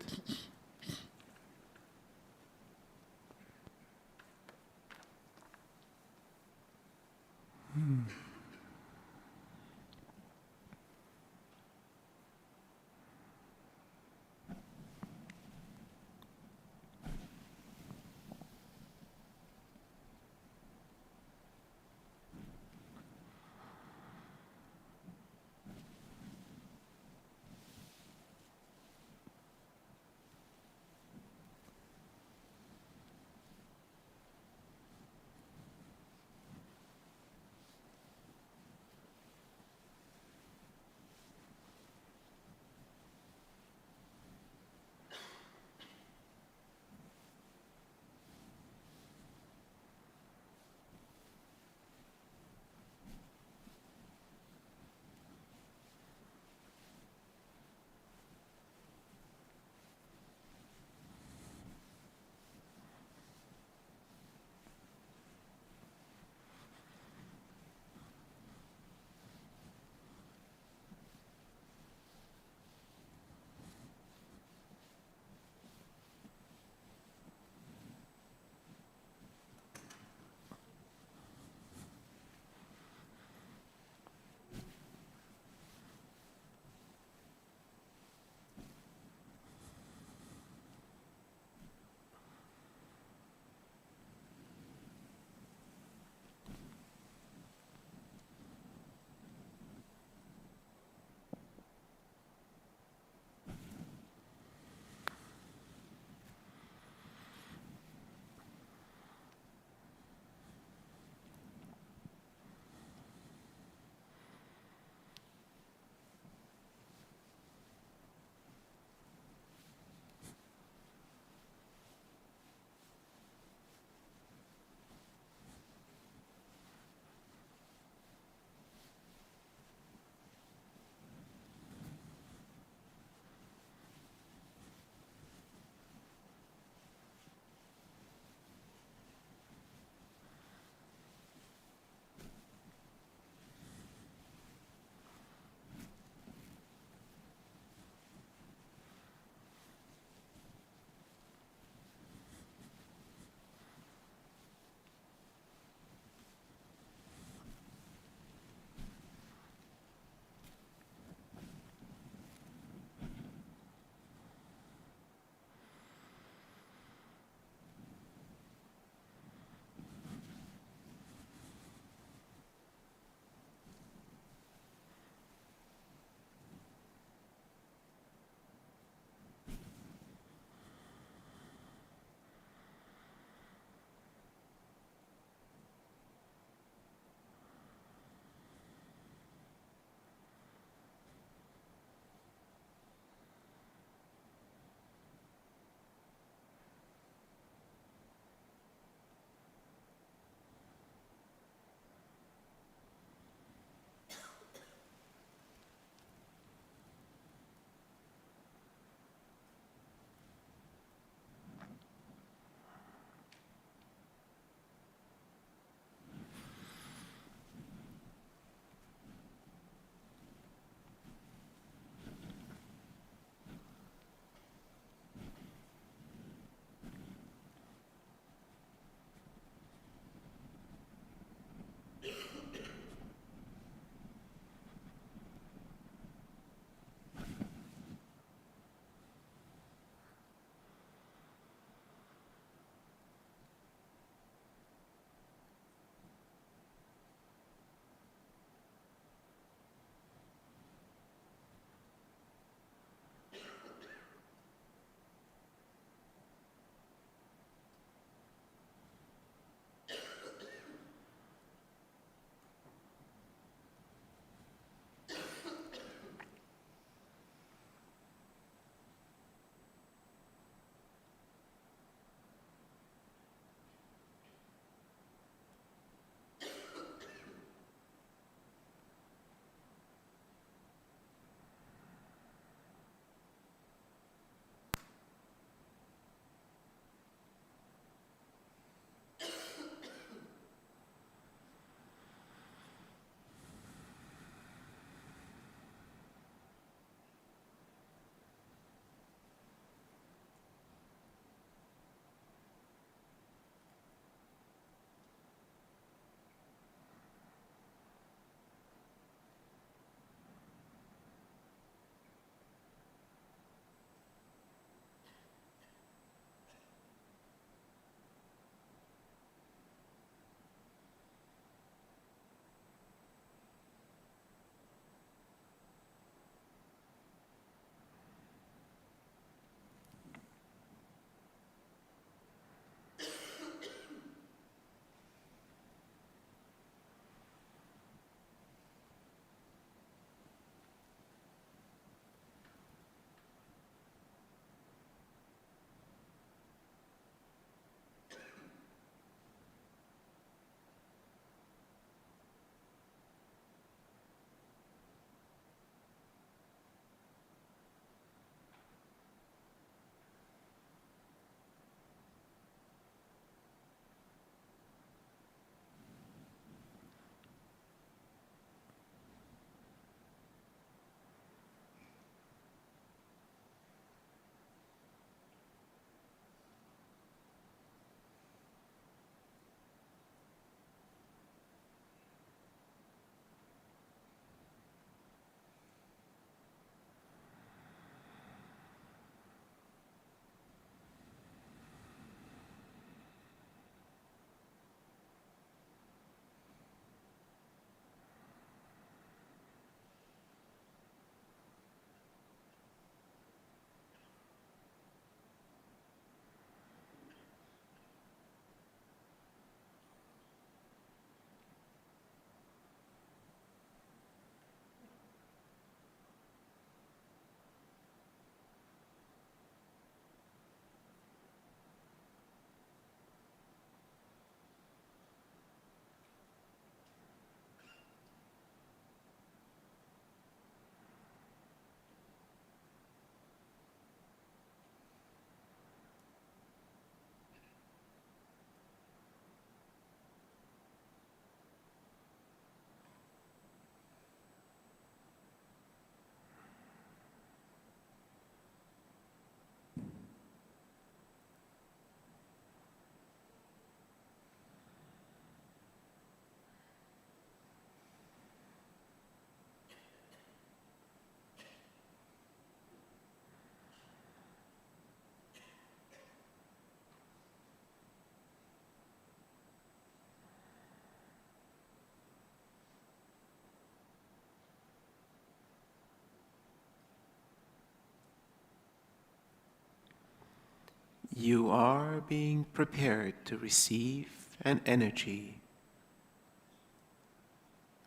C: you are being prepared to receive an energy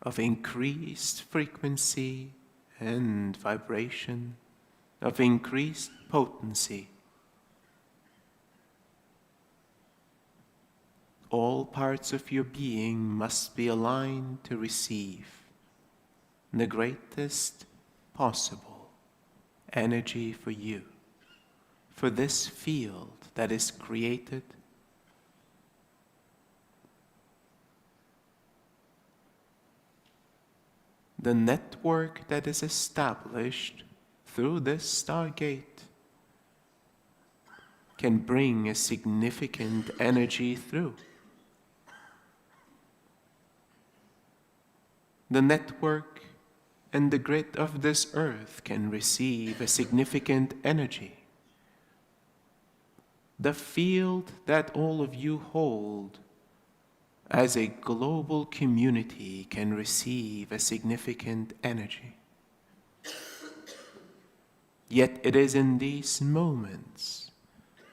C: of increased frequency and vibration, of increased potency. All parts of your being must be aligned to receive the greatest possible energy for you, for this field that is created. The network that is established through this Stargate can bring a significant energy through. The network and the grid of this earth can receive a significant energy. The field that all of you hold as a global community can receive a significant energy. Yet it is in these moments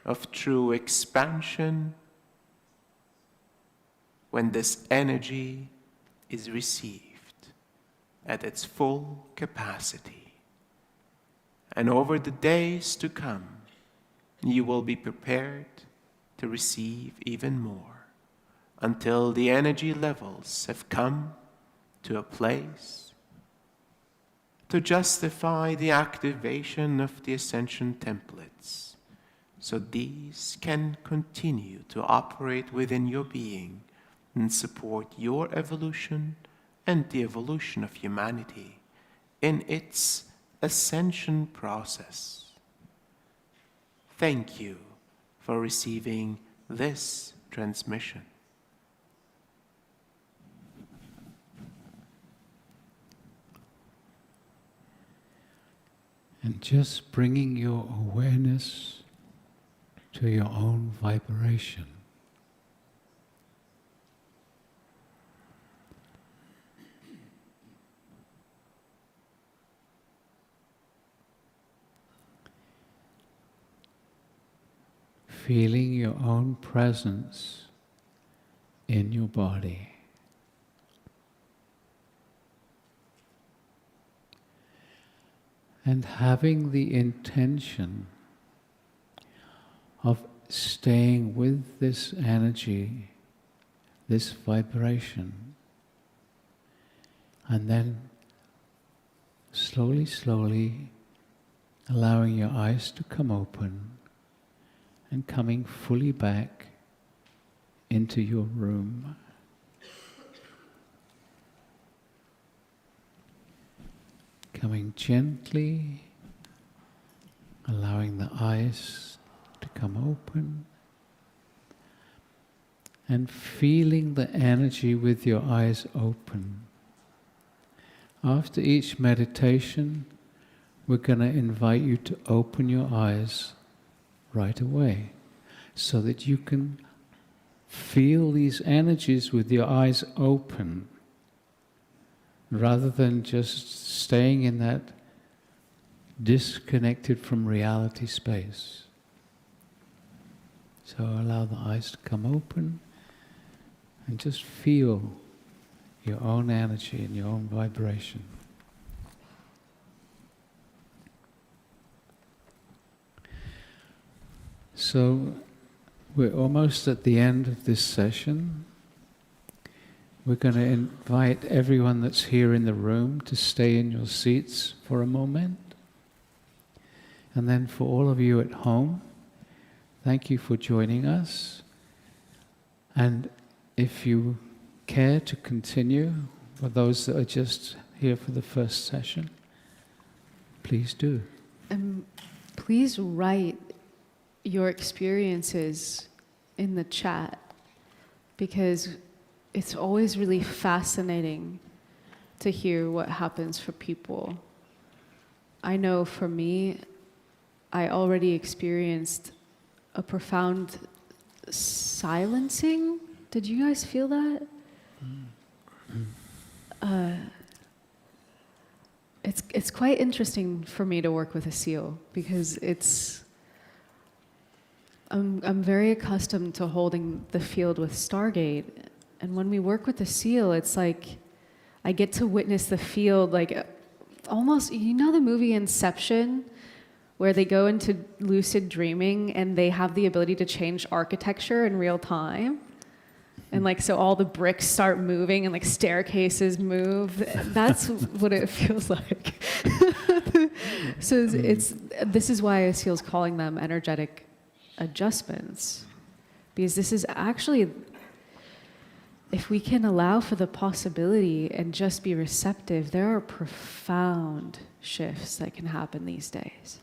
C: of true expansion when this energy is received at its full capacity. And over the days to come, you will be prepared to receive even more until the energy levels have come to a place to justify the activation of the ascension templates, so these can continue to operate within your being and support your evolution and the evolution of humanity in its ascension process. Thank you for receiving this transmission.
B: And just bringing your awareness to your own vibration. Feeling your own presence in your body. And having the intention of staying with this energy, this vibration, and then slowly, slowly allowing your eyes to come open and coming fully back into your room. Coming gently, allowing the eyes to come open, and feeling the energy with your eyes open. After each meditation, we're going to invite you to open your eyes right away, so that you can feel these energies with your eyes open, rather than just staying in that disconnected from reality space. So allow the eyes to come open and just feel your own energy and your own vibration. So we're almost at the end of this session. We're going to invite everyone that's here in the room to stay in your seats for a moment. And then for all of you at home, thank you for joining us. And if you care to continue, for those that are just here for the first session, please do.
A: Please write your experiences in the chat, because it's always really fascinating to hear what happens for people. I know for me, I already experienced a profound silencing. Did you guys feel that? It's quite interesting for me to work with a seal, because it's I'm very accustomed to holding the field with Stargate. And when we work with the seal, it's like I get to witness the field like almost, you know the movie Inception, where they go into lucid dreaming and they have the ability to change architecture in real time? And like, so all the bricks start moving and like staircases move. That's what it feels like. So this is why Seal's calling them energetic adjustments. Because this is actually, if we can allow for the possibility and just be receptive, there are profound shifts that can happen these days.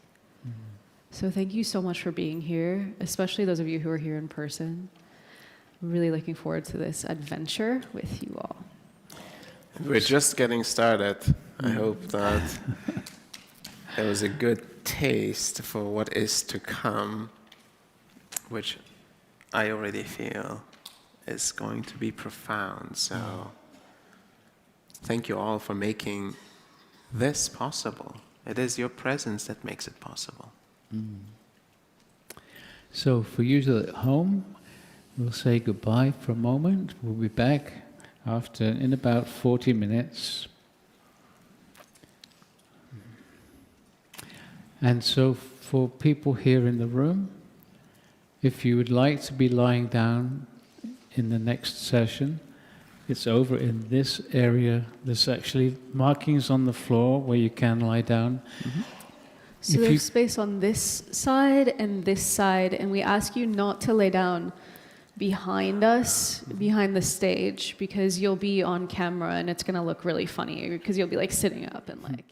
A: So thank you so much for being here, especially those of you who are here in person. Really looking forward to this adventure with you all.
C: We're just getting started. I hope that there was a good taste for what is to come, which I already feel is going to be profound. So thank you all for making this possible. It is your presence that makes it possible.
B: So for you at home, we'll say goodbye for a moment. We'll be back in about 40 minutes. And so for people here in the room, if you would like to be lying down in the next session, it's over in this area. There's actually markings on the floor where you can lie down.
A: So there's space on this side, and we ask you not to lay down behind us, behind the stage, because you'll be on camera and it's going to look really funny, because you'll be like sitting up and like